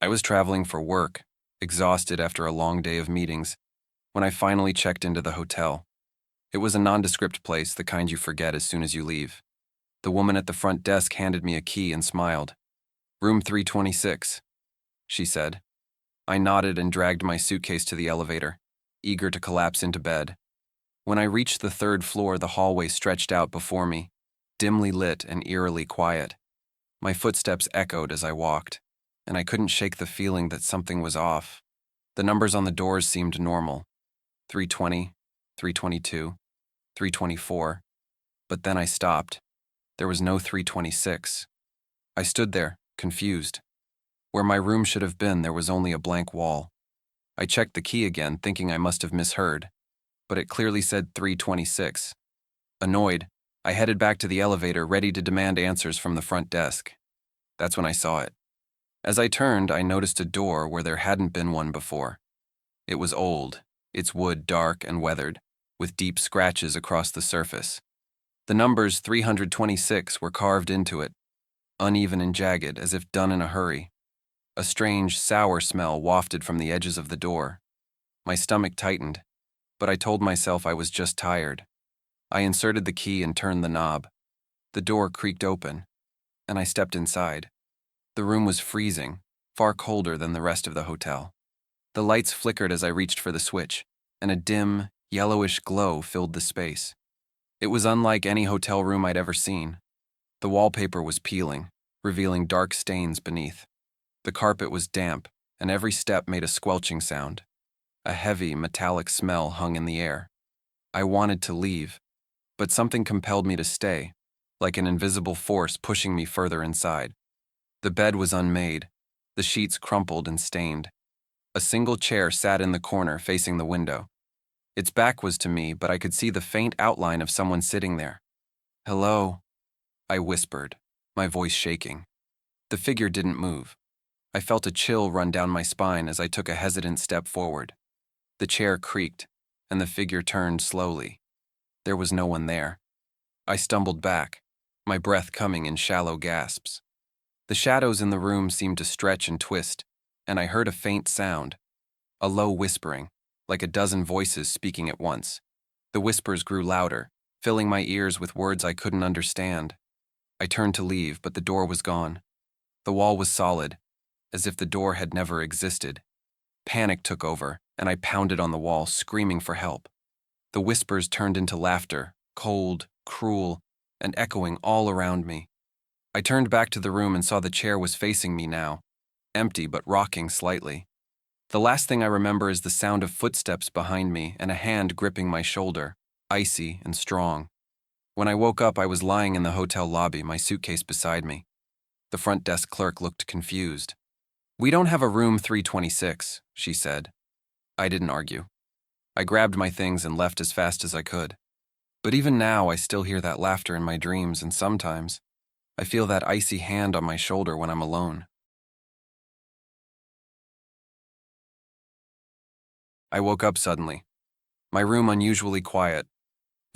I was traveling for work, exhausted after a long day of meetings, when I finally checked into the hotel. It was a nondescript place, the kind you forget as soon as you leave. The woman at the front desk handed me a key and smiled. "Room 326, she said. I nodded and dragged my suitcase to the elevator, eager to collapse into bed. When I reached the third floor, the hallway stretched out before me, dimly lit and eerily quiet. My footsteps echoed as I walked, and I couldn't shake the feeling that something was off. The numbers on the doors seemed normal: 320, 322, 324. But then I stopped. There was no 326. I stood there, confused. Where my room should have been, there was only a blank wall. I checked the key again, thinking I must have misheard, but it clearly said 326. Annoyed, I headed back to the elevator, ready to demand answers from the front desk. That's when I saw it. As I turned, I noticed a door where there hadn't been one before. It was old, its wood dark and weathered, with deep scratches across the surface. The numbers 326 were carved into it, uneven and jagged, as if done in a hurry. A strange, sour smell wafted from the edges of the door. My stomach tightened, but I told myself I was just tired. I inserted the key and turned the knob. The door creaked open, and I stepped inside. The room was freezing, far colder than the rest of the hotel. The lights flickered as I reached for the switch, and a dim, yellowish glow filled the space. It was unlike any hotel room I'd ever seen. The wallpaper was peeling, revealing dark stains beneath. The carpet was damp, and every step made a squelching sound. A heavy, metallic smell hung in the air. I wanted to leave, but something compelled me to stay, like an invisible force pushing me further inside. The bed was unmade, the sheets crumpled and stained. A single chair sat in the corner facing the window. Its back was to me, but I could see the faint outline of someone sitting there. "Hello," I whispered, my voice shaking. The figure didn't move. I felt a chill run down my spine as I took a hesitant step forward. The chair creaked, and the figure turned slowly. There was no one there. I stumbled back, my breath coming in shallow gasps. The shadows in the room seemed to stretch and twist, and I heard a faint sound, a low whispering, like a dozen voices speaking at once. The whispers grew louder, filling my ears with words I couldn't understand. I turned to leave, but the door was gone. The wall was solid, as if the door had never existed. Panic took over, and I pounded on the wall, screaming for help. The whispers turned into laughter, cold, cruel, and echoing all around me. I turned back to the room and saw the chair was facing me now, empty but rocking slightly. The last thing I remember is the sound of footsteps behind me and a hand gripping my shoulder, icy and strong. When I woke up, I was lying in the hotel lobby, my suitcase beside me. The front desk clerk looked confused. "We don't have a room 326, she said. I didn't argue. I grabbed my things and left as fast as I could. But even now, I still hear that laughter in my dreams, and sometimes I feel that icy hand on my shoulder when I'm alone. I woke up suddenly, my room unusually quiet,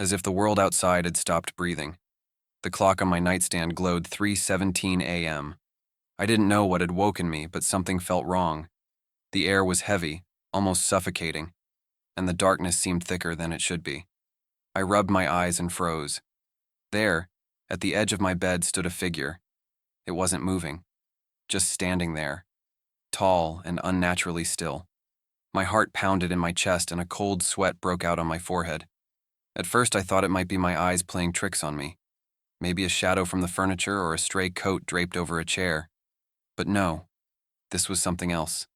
as if the world outside had stopped breathing. The clock on my nightstand glowed 3:17 a.m. I didn't know what had woken me, but something felt wrong. The air was heavy, almost suffocating, and the darkness seemed thicker than it should be. I rubbed my eyes and froze. There, at the edge of my bed, stood a figure. It wasn't moving, just standing there, tall and unnaturally still. My heart pounded in my chest and a cold sweat broke out on my forehead. At first I thought it might be my eyes playing tricks on me. Maybe a shadow from the furniture or a stray coat draped over a chair. But no, this was something else.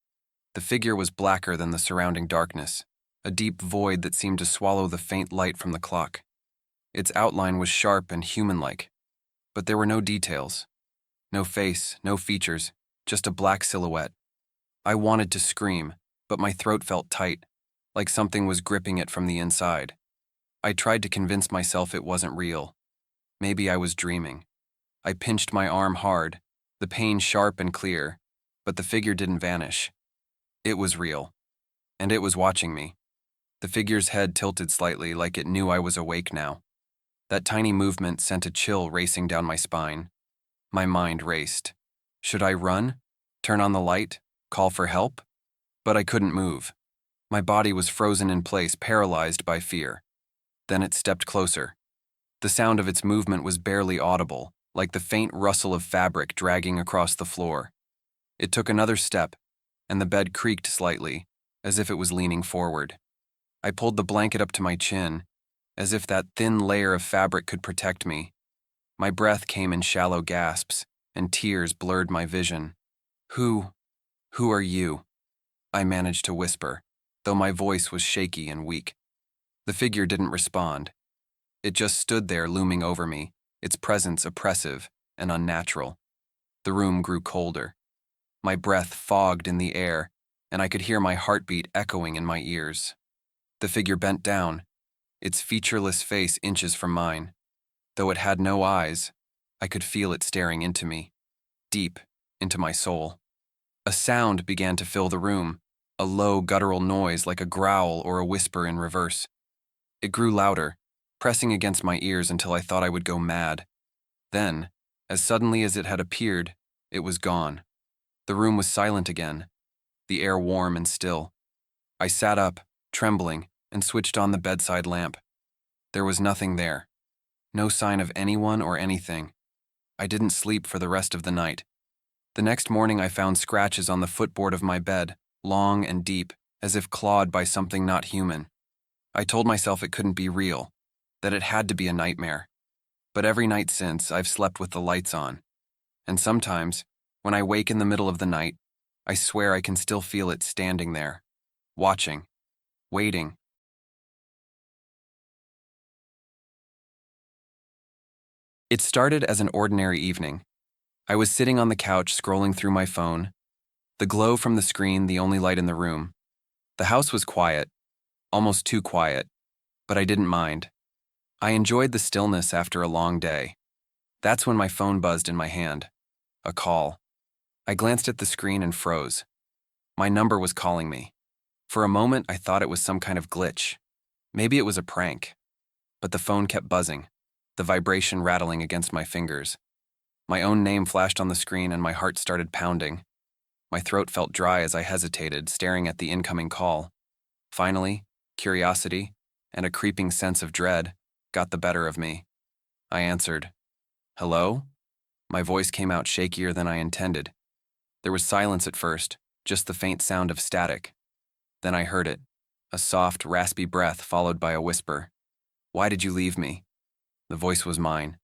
The figure was blacker than the surrounding darkness, a deep void that seemed to swallow the faint light from the clock. Its outline was sharp and human-like, but there were no details. No face, no features, just a black silhouette. I wanted to scream, but my throat felt tight, like something was gripping it from the inside. I tried to convince myself it wasn't real. Maybe I was dreaming. I pinched my arm hard, the pain sharp and clear, but the figure didn't vanish. It was real, and it was watching me. The figure's head tilted slightly, like it knew I was awake now. That tiny movement sent a chill racing down my spine. My mind raced. Should I run? Turn on the light? Call for help? But I couldn't move. My body was frozen in place, paralyzed by fear. Then it stepped closer. The sound of its movement was barely audible, like the faint rustle of fabric dragging across the floor. It took another step, and the bed creaked slightly, as if it was leaning forward. I pulled the blanket up to my chin, as if that thin layer of fabric could protect me. My breath came in shallow gasps, and tears blurred my vision. Who are you? I managed to whisper, though my voice was shaky and weak. The figure didn't respond. It just stood there looming over me, its presence oppressive and unnatural. The room grew colder. My breath fogged in the air, and I could hear my heartbeat echoing in my ears. The figure bent down, its featureless face inches from mine. Though it had no eyes, I could feel it staring into me, deep into my soul. A sound began to fill the room, a low guttural noise like a growl or a whisper in reverse. It grew louder, pressing against my ears until I thought I would go mad. Then, as suddenly as it had appeared, it was gone. The room was silent again, the air warm and still. I sat up, trembling, and switched on the bedside lamp. There was nothing there. No sign of anyone or anything. I didn't sleep for the rest of the night. The next morning I found scratches on the footboard of my bed, long and deep, as if clawed by something not human. I told myself it couldn't be real, that it had to be a nightmare. But every night since, I've slept with the lights on. And sometimes, when I wake in the middle of the night, I swear I can still feel it standing there, watching, waiting. It started as an ordinary evening. I was sitting on the couch scrolling through my phone, the glow from the screen the only light in the room. The house was quiet, almost too quiet, but I didn't mind. I enjoyed the stillness after a long day. That's when my phone buzzed in my hand. A call. I glanced at the screen and froze. My number was calling me. For a moment, I thought it was some kind of glitch. Maybe it was a prank. But the phone kept buzzing, the vibration rattling against my fingers. My own name flashed on the screen and my heart started pounding. My throat felt dry as I hesitated, staring at the incoming call. Finally, curiosity and a creeping sense of dread got the better of me. I answered. Hello? My voice came out shakier than I intended. There was silence at first, just the faint sound of static. Then I heard it, a soft, raspy breath followed by a whisper. Why did you leave me? The voice was mine.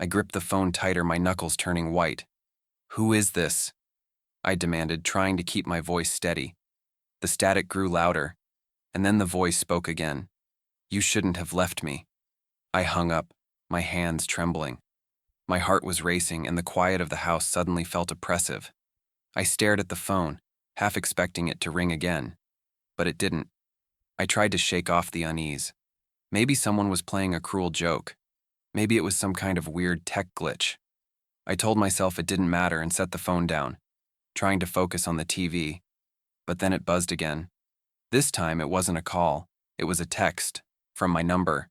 I gripped the phone tighter, my knuckles turning white. Who is this? I demanded, trying to keep my voice steady. The static grew louder, and then the voice spoke again. You shouldn't have left me. I hung up, my hands trembling. My heart was racing, and the quiet of the house suddenly felt oppressive. I stared at the phone, half expecting it to ring again. But it didn't. I tried to shake off the unease. Maybe someone was playing a cruel joke. Maybe it was some kind of weird tech glitch. I told myself it didn't matter and set the phone down, trying to focus on the TV. But then it buzzed again. This time it wasn't a call. It was a text, from my number.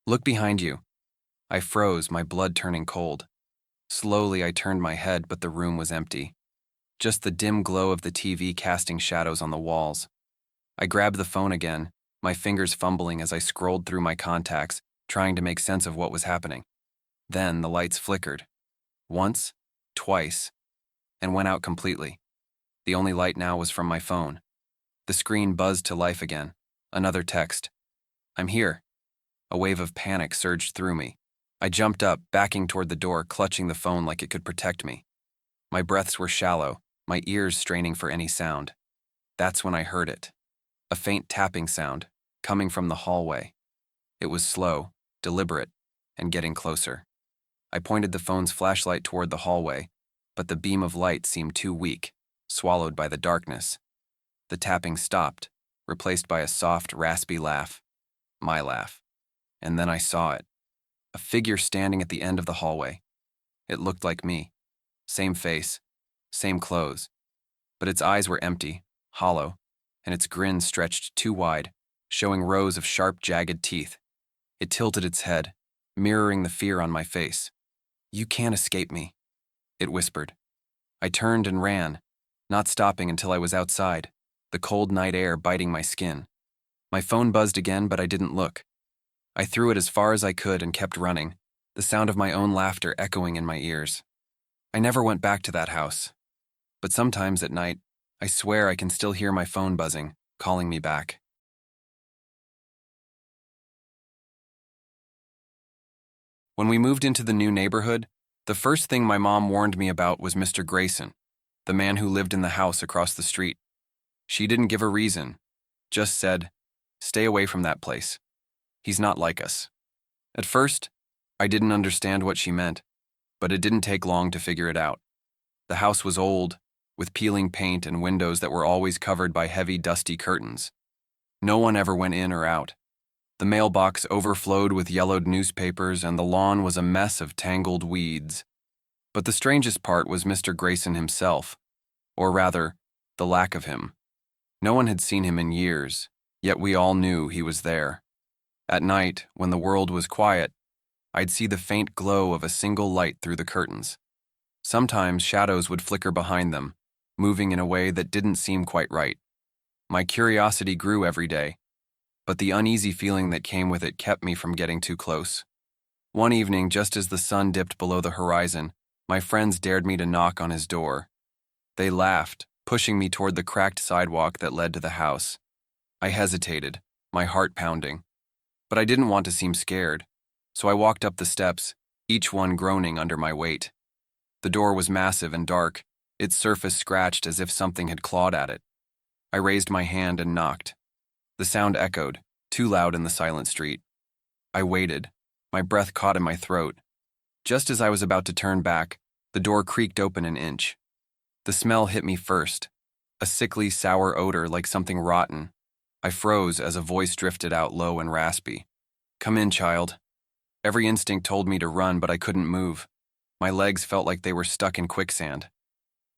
Look behind you. I froze, my blood turning cold. Slowly I turned my head, but the room was empty. Just the dim glow of the TV casting shadows on the walls. I grabbed the phone again, my fingers fumbling as I scrolled through my contacts, trying to make sense of what was happening. Then the lights flickered. Once, twice, and went out completely. The only light now was from my phone. The screen buzzed to life again. Another text. I'm here. A wave of panic surged through me. I jumped up, backing toward the door, clutching the phone like it could protect me. My breaths were shallow, my ears straining for any sound. That's when I heard it. A faint tapping sound, coming from the hallway. It was slow, deliberate, and getting closer. I pointed the phone's flashlight toward the hallway, but the beam of light seemed too weak, swallowed by the darkness. The tapping stopped, replaced by a soft, raspy laugh. My laugh. And then I saw it. A figure standing at the end of the hallway. It looked like me. Same face, same clothes. But its eyes were empty, hollow, and its grin stretched too wide, showing rows of sharp, jagged teeth. It tilted its head, mirroring the fear on my face. You can't escape me, it whispered. I turned and ran, not stopping until I was outside, the cold night air biting my skin. My phone buzzed again, but I didn't look. I threw it as far as I could and kept running, the sound of my own laughter echoing in my ears. I never went back to that house. But sometimes at night, I swear I can still hear my phone buzzing, calling me back. When we moved into the new neighborhood, the first thing my mom warned me about was Mr. Grayson, the man who lived in the house across the street. She didn't give a reason, just said, "Stay away from that place. He's not like us." At first, I didn't understand what she meant, but it didn't take long to figure it out. The house was old, with peeling paint and windows that were always covered by heavy, dusty curtains. No one ever went in or out. The mailbox overflowed with yellowed newspapers, and the lawn was a mess of tangled weeds. But the strangest part was Mr. Grayson himself, or rather, the lack of him. No one had seen him in years, yet we all knew he was there. At night, when the world was quiet, I'd see the faint glow of a single light through the curtains. Sometimes shadows would flicker behind them, moving in a way that didn't seem quite right. My curiosity grew every day, but the uneasy feeling that came with it kept me from getting too close. One evening, just as the sun dipped below the horizon, my friends dared me to knock on his door. They laughed, pushing me toward the cracked sidewalk that led to the house. I hesitated, my heart pounding. But I didn't want to seem scared, so I walked up the steps, each one groaning under my weight. The door was massive and dark, its surface scratched as if something had clawed at it. I raised my hand and knocked. The sound echoed, too loud in the silent street. I waited, my breath caught in my throat. Just as I was about to turn back, the door creaked open an inch. The smell hit me first, a sickly, sour odor like something rotten. I froze as a voice drifted out low and raspy. "Come in, child." Every instinct told me to run, but I couldn't move. My legs felt like they were stuck in quicksand.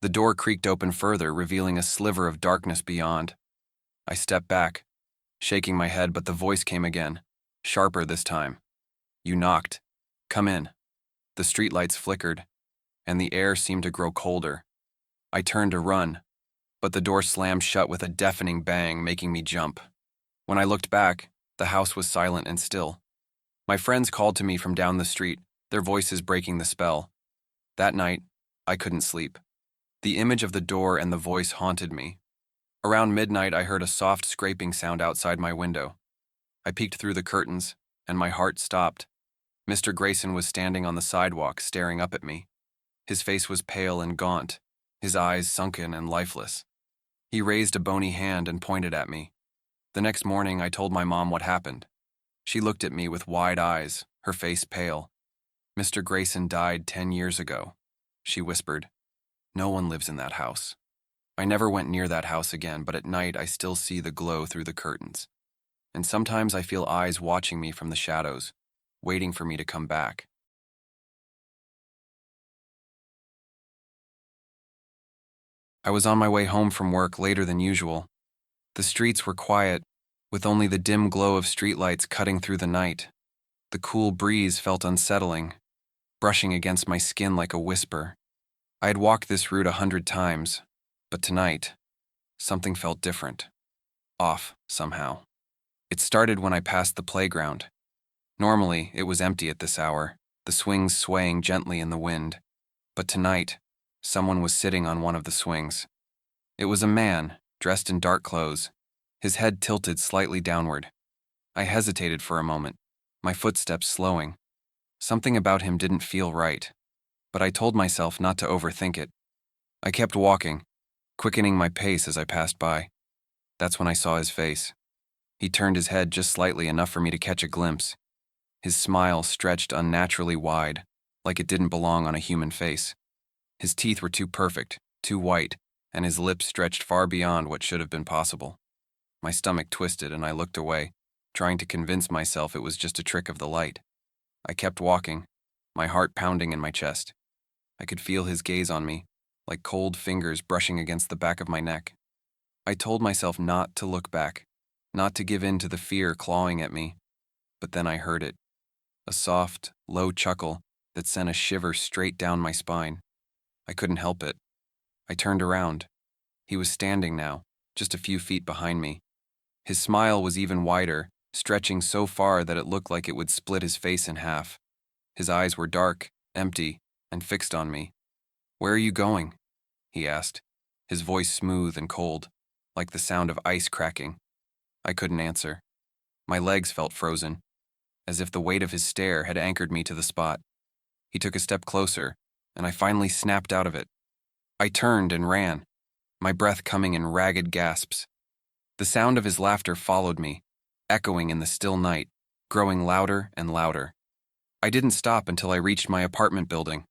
The door creaked open further, revealing a sliver of darkness beyond. I stepped back, shaking my head, but the voice came again, sharper this time. "You knocked. Come in." The streetlights flickered, and the air seemed to grow colder. I turned to run, but the door slammed shut with a deafening bang, making me jump. When I looked back, the house was silent and still. My friends called to me from down the street, their voices breaking the spell. That night, I couldn't sleep. The image of the door and the voice haunted me. Around midnight, I heard a soft scraping sound outside my window. I peeked through the curtains, and my heart stopped. Mr. Grayson was standing on the sidewalk, staring up at me. His face was pale and gaunt, his eyes sunken and lifeless. He raised a bony hand and pointed at me. The next morning, I told my mom what happened. She looked at me with wide eyes, her face pale. "Mr. Grayson died 10 years ago," she whispered. "No one lives in that house." I never went near that house again, but at night I still see the glow through the curtains. And sometimes I feel eyes watching me from the shadows, waiting for me to come back. I was on my way home from work later than usual. The streets were quiet, with only the dim glow of streetlights cutting through the night. The cool breeze felt unsettling, brushing against my skin like a whisper. I had walked this route 100 times, but tonight, something felt different. Off, somehow. It started when I passed the playground. Normally, it was empty at this hour, the swings swaying gently in the wind. But tonight, someone was sitting on one of the swings. It was a man, dressed in dark clothes, his head tilted slightly downward. I hesitated for a moment, my footsteps slowing. Something about him didn't feel right, but I told myself not to overthink it. I kept walking, quickening my pace as I passed by. That's when I saw his face. He turned his head just slightly, enough for me to catch a glimpse. His smile stretched unnaturally wide, like it didn't belong on a human face. His teeth were too perfect, too white, and his lips stretched far beyond what should have been possible. My stomach twisted and I looked away, trying to convince myself it was just a trick of the light. I kept walking, my heart pounding in my chest. I could feel his gaze on me, like cold fingers brushing against the back of my neck. I told myself not to look back, not to give in to the fear clawing at me. But then I heard it. A soft, low chuckle that sent a shiver straight down my spine. I couldn't help it. I turned around. He was standing now, just a few feet behind me. His smile was even wider, stretching so far that it looked like it would split his face in half. His eyes were dark, empty, and fixed on me. "Where are you going?" he asked, his voice smooth and cold, like the sound of ice cracking. I couldn't answer. My legs felt frozen, as if the weight of his stare had anchored me to the spot. He took a step closer, and I finally snapped out of it. I turned and ran, my breath coming in ragged gasps. The sound of his laughter followed me, echoing in the still night, growing louder and louder. I didn't stop until I reached my apartment building.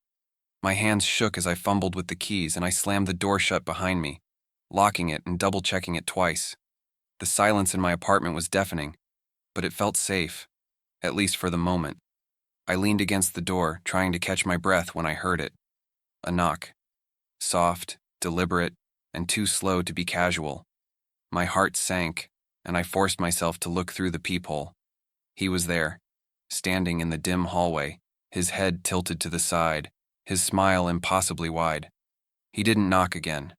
My hands shook as I fumbled with the keys, and I slammed the door shut behind me, locking it and double-checking it twice. The silence in my apartment was deafening, but it felt safe, at least for the moment. I leaned against the door, trying to catch my breath when I heard it. A knock. Soft, deliberate, and too slow to be casual. My heart sank, and I forced myself to look through the peephole. He was there, standing in the dim hallway, his head tilted to the side, his smile impossibly wide. He didn't knock again.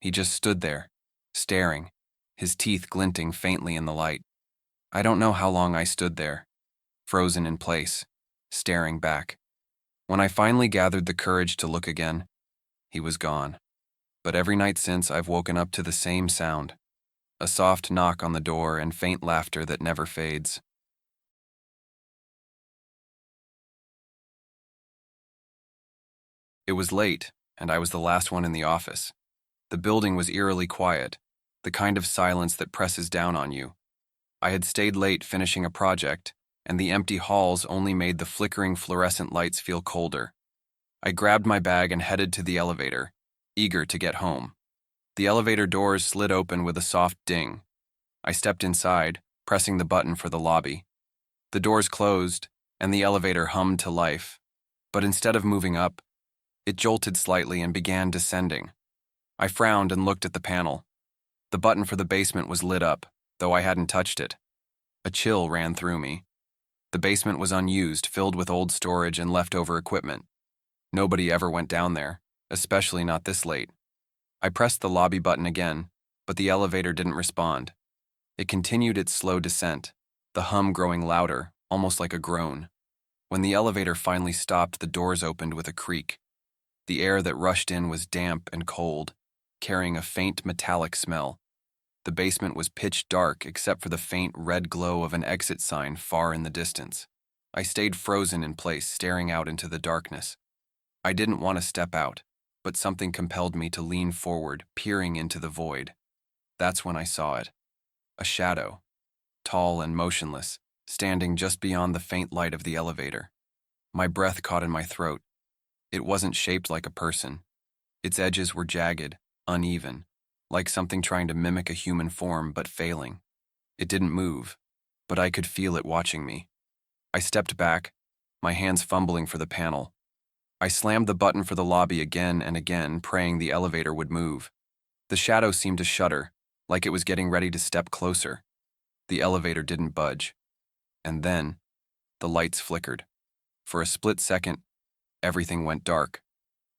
He just stood there, staring, his teeth glinting faintly in the light. I don't know how long I stood there, frozen in place, staring back. When I finally gathered the courage to look again, he was gone. But every night since, I've woken up to the same sound. A soft knock on the door and faint laughter that never fades. It was late, and I was the last one in the office. The building was eerily quiet, the kind of silence that presses down on you. I had stayed late finishing a project, and the empty halls only made the flickering fluorescent lights feel colder. I grabbed my bag and headed to the elevator, eager to get home. The elevator doors slid open with a soft ding. I stepped inside, pressing the button for the lobby. The doors closed, and the elevator hummed to life. But instead of moving up, it jolted slightly and began descending. I frowned and looked at the panel. The button for the basement was lit up, though I hadn't touched it. A chill ran through me. The basement was unused, filled with old storage and leftover equipment. Nobody ever went down there, especially not this late. I pressed the lobby button again, but the elevator didn't respond. It continued its slow descent, the hum growing louder, almost like a groan. When the elevator finally stopped, the doors opened with a creak. The air that rushed in was damp and cold, carrying a faint metallic smell. The basement was pitch dark except for the faint red glow of an exit sign far in the distance. I stayed frozen in place, staring out into the darkness. I didn't want to step out, but something compelled me to lean forward, peering into the void. That's when I saw it. A shadow, tall and motionless, standing just beyond the faint light of the elevator. My breath caught in my throat. It wasn't shaped like a person. Its edges were jagged, uneven, like something trying to mimic a human form but failing. It didn't move, but I could feel it watching me. I stepped back, my hands fumbling for the panel. I slammed the button for the lobby again and again, praying the elevator would move. The shadow seemed to shudder, like it was getting ready to step closer. The elevator didn't budge. And then, the lights flickered. For a split second, everything went dark.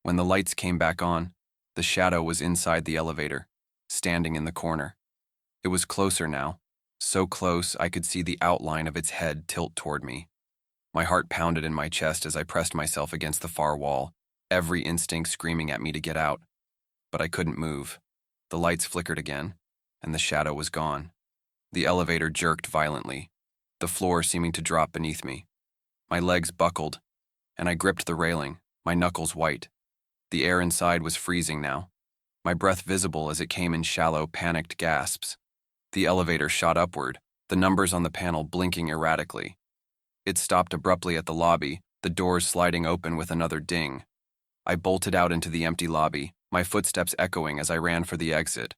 When the lights came back on, the shadow was inside the elevator, standing in the corner. It was closer now, so close I could see the outline of its head tilt toward me. My heart pounded in my chest as I pressed myself against the far wall, every instinct screaming at me to get out. But I couldn't move. The lights flickered again, and the shadow was gone. The elevator jerked violently, the floor seeming to drop beneath me. My legs buckled, and I gripped the railing, my knuckles white. The air inside was freezing now, my breath visible as it came in shallow, panicked gasps. The elevator shot upward, the numbers on the panel blinking erratically. It stopped abruptly at the lobby, the doors sliding open with another ding. I bolted out into the empty lobby, my footsteps echoing as I ran for the exit.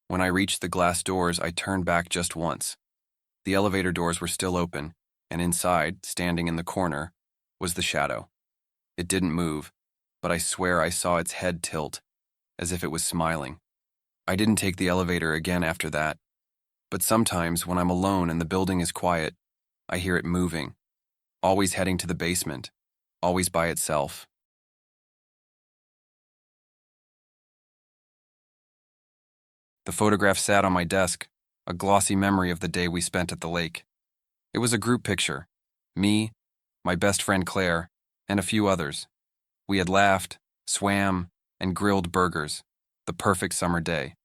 When I reached the glass doors, I turned back just once. The elevator doors were still open, and inside, standing in the corner, was the shadow. It didn't move, but I swear I saw its head tilt, as if it was smiling. I didn't take the elevator again after that, but sometimes when I'm alone and the building is quiet, I hear it moving, always heading to the basement, always by itself. The photograph sat on my desk, a glossy memory of the day we spent at the lake. It was a group picture. Me, my best friend Claire, and a few others. We had laughed, swam, and grilled burgers. The perfect summer day.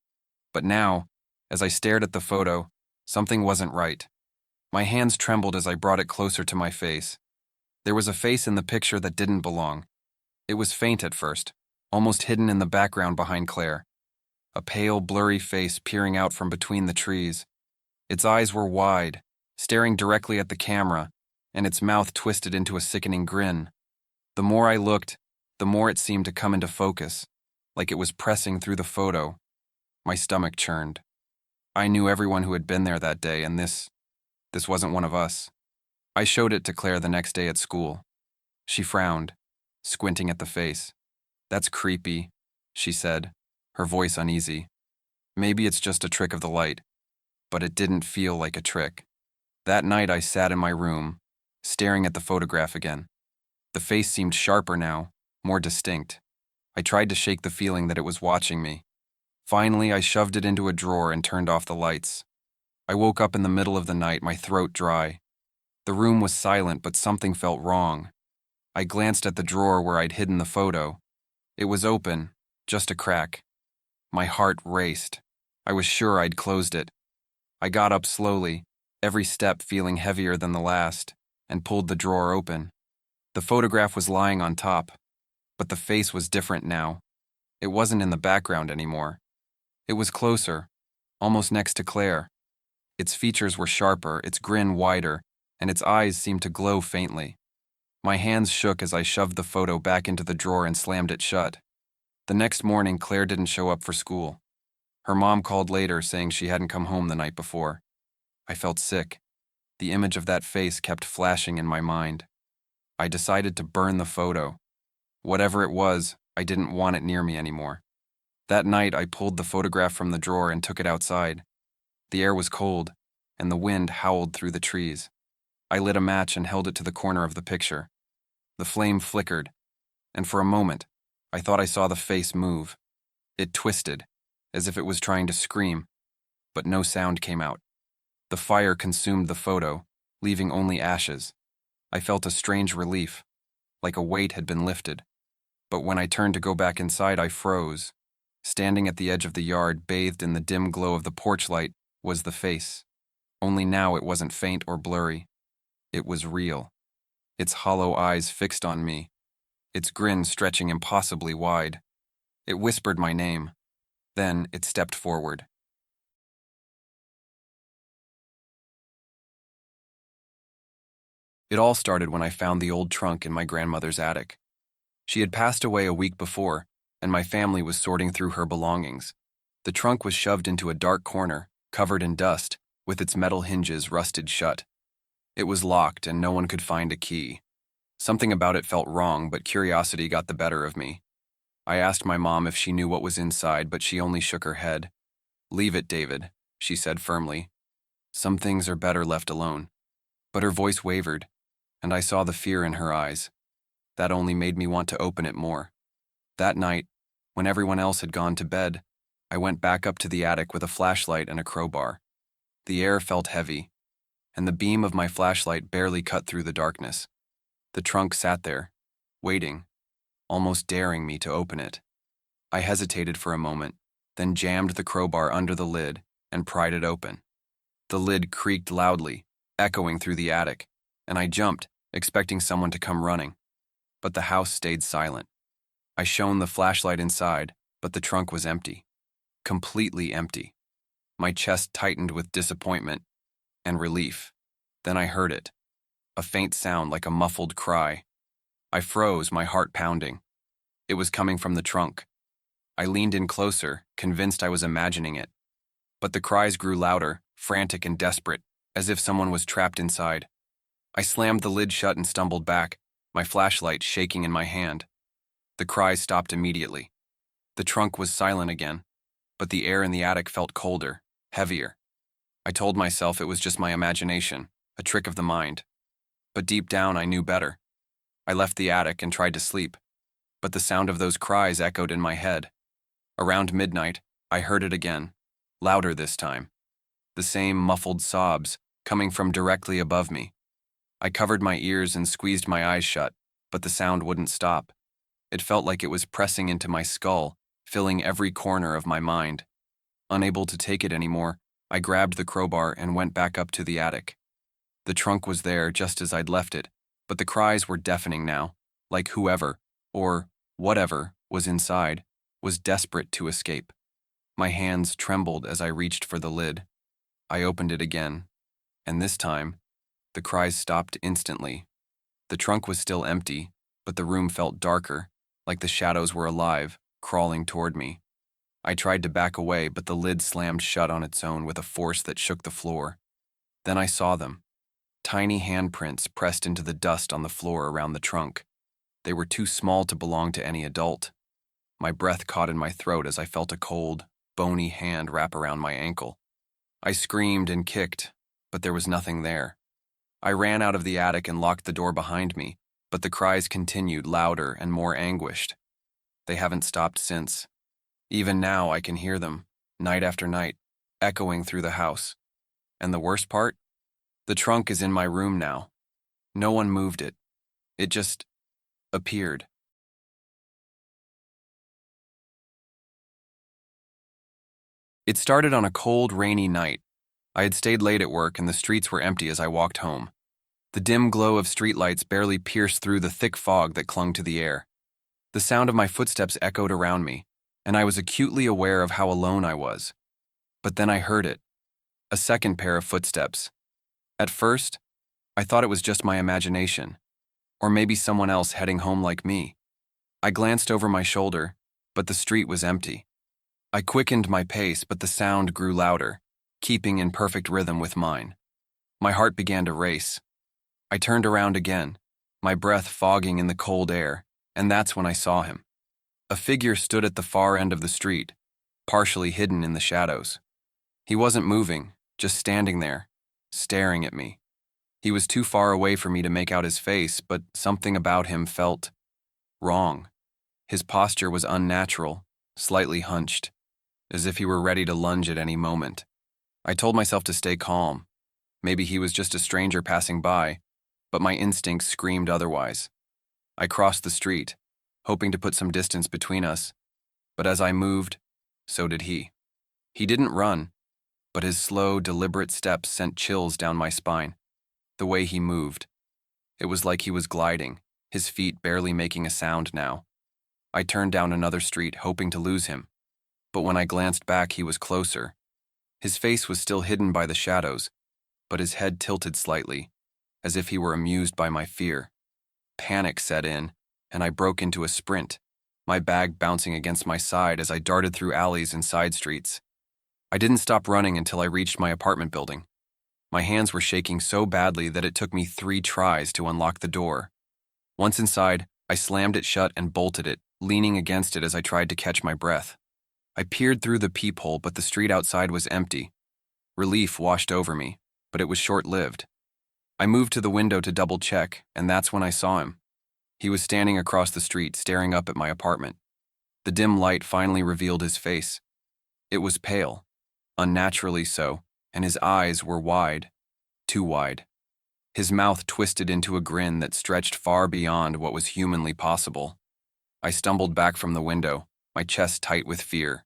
But now, as I stared at the photo, something wasn't right. My hands trembled as I brought it closer to my face. There was a face in the picture that didn't belong. It was faint at first, almost hidden in the background behind Claire. A pale, blurry face peering out from between the trees. Its eyes were wide, staring directly at the camera, and its mouth twisted into a sickening grin. The more I looked, the more it seemed to come into focus, like it was pressing through the photo. My stomach churned. I knew everyone who had been there that day, and this wasn't one of us. I showed it to Claire the next day at school. She frowned, squinting at the face. "That's creepy," she said, her voice uneasy. "Maybe it's just a trick of the light." But it didn't feel like a trick. That night I sat in my room, staring at the photograph again. The face seemed sharper now, more distinct. I tried to shake the feeling that it was watching me. Finally, I shoved it into a drawer and turned off the lights. I woke up in the middle of the night, my throat dry. The room was silent, but something felt wrong. I glanced at the drawer where I'd hidden the photo. It was open, just a crack. My heart raced. I was sure I'd closed it. I got up slowly, every step feeling heavier than the last, and pulled the drawer open. The photograph was lying on top, but the face was different now. It wasn't in the background anymore. It was closer, almost next to Claire. Its features were sharper, its grin wider, and its eyes seemed to glow faintly. My hands shook as I shoved the photo back into the drawer and slammed it shut. The next morning, Claire didn't show up for school. Her mom called later saying she hadn't come home the night before. I felt sick. The image of that face kept flashing in my mind. I decided to burn the photo. Whatever it was, I didn't want it near me anymore. That night, I pulled the photograph from the drawer and took it outside. The air was cold, and the wind howled through the trees. I lit a match and held it to the corner of the picture. The flame flickered, and for a moment, I thought I saw the face move. It twisted, as if it was trying to scream, but no sound came out. The fire consumed the photo, leaving only ashes. I felt a strange relief, like a weight had been lifted. But when I turned to go back inside, I froze. Standing at the edge of the yard, bathed in the dim glow of the porch light, was the face. Only now it wasn't faint or blurry. It was real. Its hollow eyes fixed on me, its grin stretching impossibly wide. It whispered my name. Then it stepped forward. It all started when I found the old trunk in my grandmother's attic. She had passed away a week before, and my family was sorting through her belongings. The trunk was shoved into a dark corner, covered in dust, with its metal hinges rusted shut. It was locked, and no one could find a key. Something about it felt wrong, but curiosity got the better of me. I asked my mom if she knew what was inside, but she only shook her head. "Leave it, David," she said firmly. "Some things are better left alone." But her voice wavered, and I saw the fear in her eyes. That only made me want to open it more. That night, when everyone else had gone to bed, I went back up to the attic with a flashlight and a crowbar. The air felt heavy, and the beam of my flashlight barely cut through the darkness. The trunk sat there, waiting, almost daring me to open it. I hesitated for a moment, then jammed the crowbar under the lid and pried it open. The lid creaked loudly, echoing through the attic, and I jumped, expecting someone to come running. But the house stayed silent. I shone the flashlight inside, but the trunk was empty. Completely empty. My chest tightened with disappointment and relief. Then I heard it. A faint sound like a muffled cry. I froze, my heart pounding. It was coming from the trunk. I leaned in closer, convinced I was imagining it. But the cries grew louder, frantic and desperate, as if someone was trapped inside. I slammed the lid shut and stumbled back, my flashlight shaking in my hand. The cries stopped immediately. The trunk was silent again, but the air in the attic felt colder, heavier. I told myself it was just my imagination, a trick of the mind. But deep down, I knew better. I left the attic and tried to sleep, but the sound of those cries echoed in my head. Around midnight, I heard it again, louder this time. The same muffled sobs, coming from directly above me. I covered my ears and squeezed my eyes shut, but the sound wouldn't stop. It felt like it was pressing into my skull, filling every corner of my mind. Unable to take it anymore, I grabbed the crowbar and went back up to the attic. The trunk was there just as I'd left it, but the cries were deafening now, like whoever, or whatever, was inside, was desperate to escape. My hands trembled as I reached for the lid. I opened it again, and this time, the cries stopped instantly. The trunk was still empty, but the room felt darker, like the shadows were alive, crawling toward me. I tried to back away, but the lid slammed shut on its own with a force that shook the floor. Then I saw them. Tiny handprints pressed into the dust on the floor around the trunk. They were too small to belong to any adult. My breath caught in my throat as I felt a cold, bony hand wrap around my ankle. I screamed and kicked, but there was nothing there. I ran out of the attic and locked the door behind me, but the cries continued, louder and more anguished. They haven't stopped since. Even now I can hear them, night after night, echoing through the house. And the worst part? The trunk is in my room now. No one moved it. It just appeared. It started on a cold, rainy night. I had stayed late at work and the streets were empty as I walked home. The dim glow of streetlights barely pierced through the thick fog that clung to the air. The sound of my footsteps echoed around me, and I was acutely aware of how alone I was. But then I heard it. A second pair of footsteps. At first, I thought it was just my imagination, or maybe someone else heading home like me. I glanced over my shoulder, but the street was empty. I quickened my pace, but the sound grew louder, keeping in perfect rhythm with mine. My heart began to race. I turned around again, my breath fogging in the cold air, and that's when I saw him. A figure stood at the far end of the street, partially hidden in the shadows. He wasn't moving, just standing there, staring at me. He was too far away for me to make out his face, but something about him felt wrong. His posture was unnatural, slightly hunched, as if he were ready to lunge at any moment. I told myself to stay calm. Maybe he was just a stranger passing by, but my instincts screamed otherwise. I crossed the street, hoping to put some distance between us, but as I moved, so did he. He didn't run, but his slow, deliberate steps sent chills down my spine. The way he moved. It was like he was gliding, his feet barely making a sound now. I turned down another street, hoping to lose him, but when I glanced back, he was closer. His face was still hidden by the shadows, but his head tilted slightly, as if he were amused by my fear. Panic set in, and I broke into a sprint, my bag bouncing against my side as I darted through alleys and side streets. I didn't stop running until I reached my apartment building. My hands were shaking so badly that it took me 3 tries to unlock the door. Once inside, I slammed it shut and bolted it, leaning against it as I tried to catch my breath. I peered through the peephole, but the street outside was empty. Relief washed over me, but it was short-lived. I moved to the window to double-check, and that's when I saw him. He was standing across the street, staring up at my apartment. The dim light finally revealed his face. It was pale, unnaturally so, and his eyes were wide, too wide. His mouth twisted into a grin that stretched far beyond what was humanly possible. I stumbled back from the window, my chest tight with fear.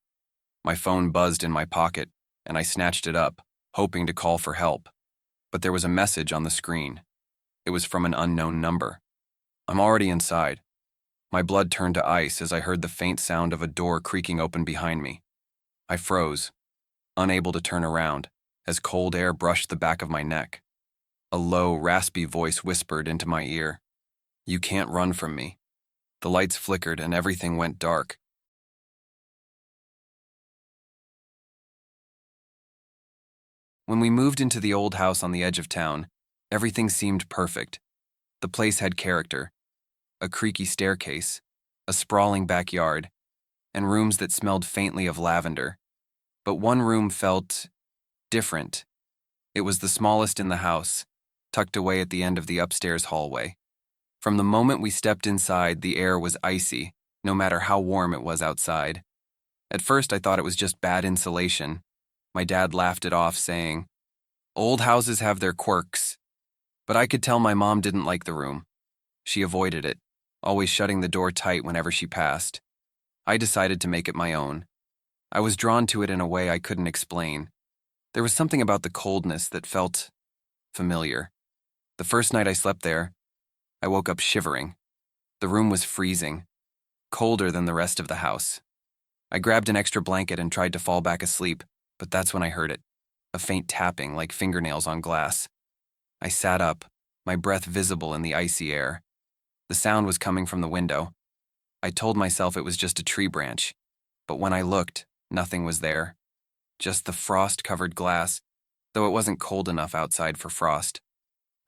My phone buzzed in my pocket, and I snatched it up, hoping to call for help. But there was a message on the screen. It was from an unknown number. I'm already inside. My blood turned to ice as I heard the faint sound of a door creaking open behind me. I froze, unable to turn around, as cold air brushed the back of my neck. A low, raspy voice whispered into my ear, "You can't run from me." The lights flickered and everything went dark. When we moved into the old house on the edge of town, everything seemed perfect. The place had character, a creaky staircase, a sprawling backyard, and rooms that smelled faintly of lavender. But one room felt different. It was the smallest in the house, tucked away at the end of the upstairs hallway. From the moment we stepped inside, the air was icy, no matter how warm it was outside. At first, I thought it was just bad insulation, My dad laughed it off, saying, "Old houses have their quirks." But I could tell my mom didn't like the room. She avoided it, always shutting the door tight whenever she passed. I decided to make it my own. I was drawn to it in a way I couldn't explain. There was something about the coldness that felt familiar. The first night I slept there, I woke up shivering. The room was freezing, colder than the rest of the house. I grabbed an extra blanket and tried to fall back asleep, but that's when I heard it, a faint tapping like fingernails on glass. I sat up, my breath visible in the icy air. The sound was coming from the window. I told myself it was just a tree branch, but when I looked, nothing was there. Just the frost-covered glass, though it wasn't cold enough outside for frost.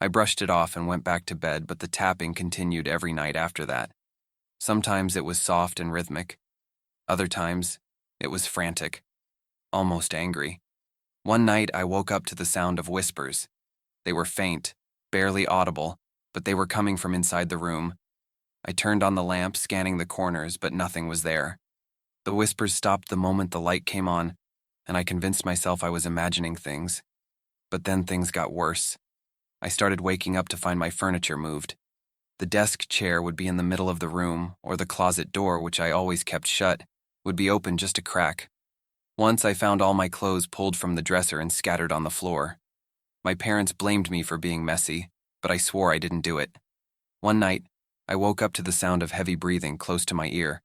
I brushed it off and went back to bed, but the tapping continued every night after that. Sometimes it was soft and rhythmic. Other times, it was frantic, almost angry. One night, I woke up to the sound of whispers. They were faint, barely audible, but they were coming from inside the room. I turned on the lamp, scanning the corners, but nothing was there. The whispers stopped the moment the light came on, and I convinced myself I was imagining things. But then things got worse. I started waking up to find my furniture moved. The desk chair would be in the middle of the room, or the closet door, which I always kept shut, would be open just a crack. Once I found all my clothes pulled from the dresser and scattered on the floor. My parents blamed me for being messy, but I swore I didn't do it. One night, I woke up to the sound of heavy breathing close to my ear.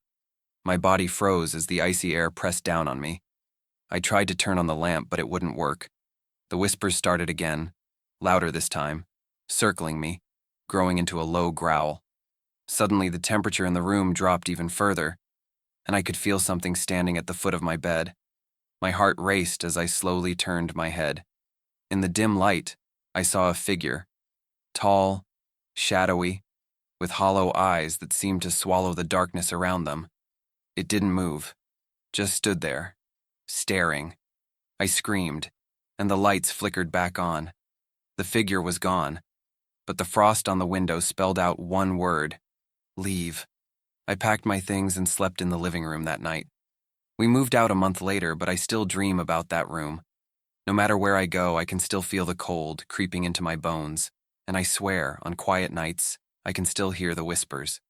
My body froze as the icy air pressed down on me. I tried to turn on the lamp, but it wouldn't work. The whispers started again, louder this time, circling me, growing into a low growl. Suddenly, the temperature in the room dropped even further, and I could feel something standing at the foot of my bed. My heart raced as I slowly turned my head. In the dim light, I saw a figure, tall, shadowy, with hollow eyes that seemed to swallow the darkness around them. It didn't move, just stood there, staring. I screamed, and the lights flickered back on. The figure was gone, but the frost on the window spelled out one word: leave. I packed my things and slept in the living room that night. We moved out a month later, but I still dream about that room. No matter where I go, I can still feel the cold creeping into my bones, and I swear, on quiet nights, I can still hear the whispers.